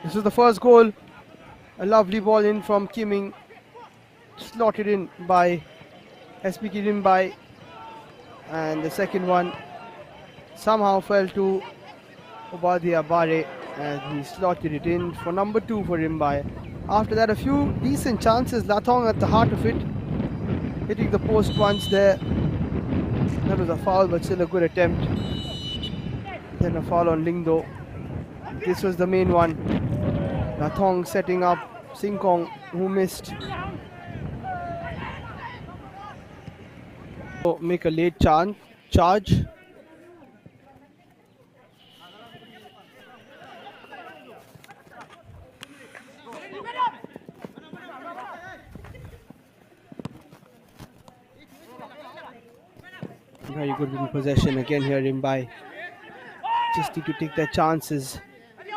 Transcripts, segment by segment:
This is the first goal. A lovely ball in from Jymmang, slotted in by Hesmiki Rymbai, and the second one somehow fell to Obadia Bare, and he slotted it in for number 2 for Rymbai. After that, a few decent chances. Lathong at the heart of it, hitting the post once there. That was a foul, but still a good attempt. Then a foul on Lingdo. This was the main one. Lathong setting up Singkong, who missed. So make a late charge. Very good in possession again here, Rymbai. Just need to take their chances.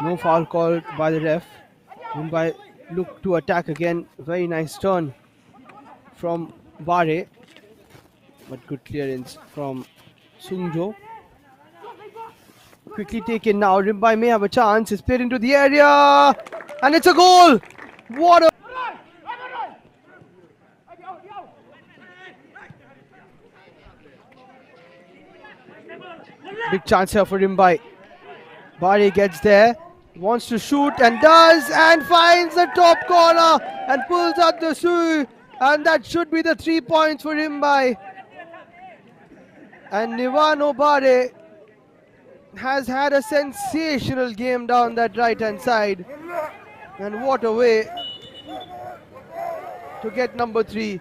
No foul called by the ref. Rymbai look to attack again. Very nice turn from Bare, but good clearance from Sungjo. Quickly taken now. Rymbai may have a chance. It's played into the area, and it's a goal. What a big chance here for Rymbai. Bare gets there, wants to shoot and does, and finds the top corner and pulls out the Sui, and that should be the 3 points for Rymbai. And Nivano Bare has had a sensational game down that right hand side, and what a way to get number 3.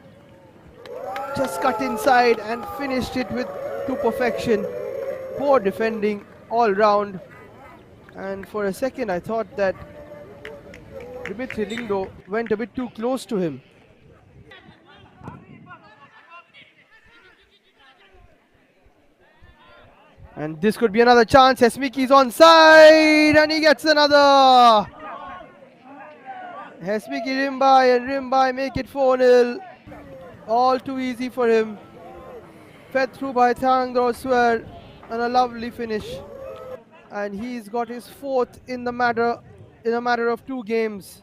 Just cut inside and finished it to perfection. Poor defending all round, and for a second I thought that Dimitri Lingdo went a bit too close to him. And this could be another chance. Hesmiki is onside, and he gets another. Hesmiki Rymbai, and Rymbai make it 4-0. All too easy for him. Fed through by Thangdor, and a lovely finish. And he's got his 4th in a matter of 2 games.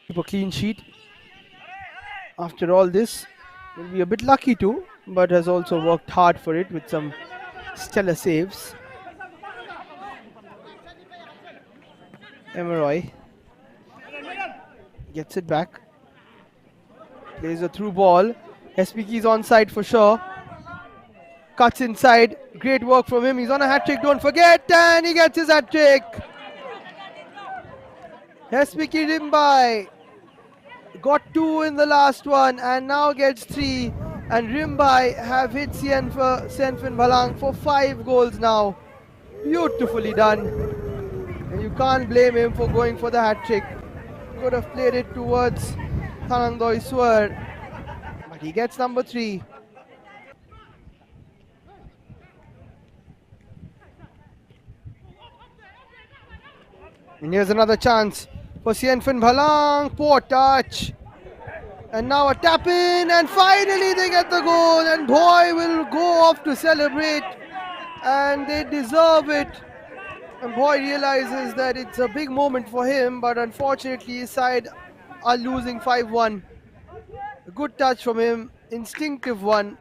Keep a clean sheet. After all this, will be a bit lucky too, but has also worked hard for it with some stellar saves. Emeroy gets it back. Plays a through ball. Hesmiki is onside for sure. Cuts inside. Great work from him. He's on a hat-trick, don't forget. And he gets his hat-trick. Hesmiki Rymbai got 2 in the last one and now gets 3. And Rymbai have hit Sein Pynbhalang for 5 goals now. Beautifully done. And you can't blame him for going for the hat-trick. Could have played it towards Thanangdoi Swar. But he gets number 3. And here's another chance for Sein Pynbhalang. Poor touch. And now a tap in, and finally they get the goal, and boy will go off to celebrate, and they deserve it. And boy realizes that it's a big moment for him, but unfortunately his side are losing 5-1. A good touch from him, instinctive one.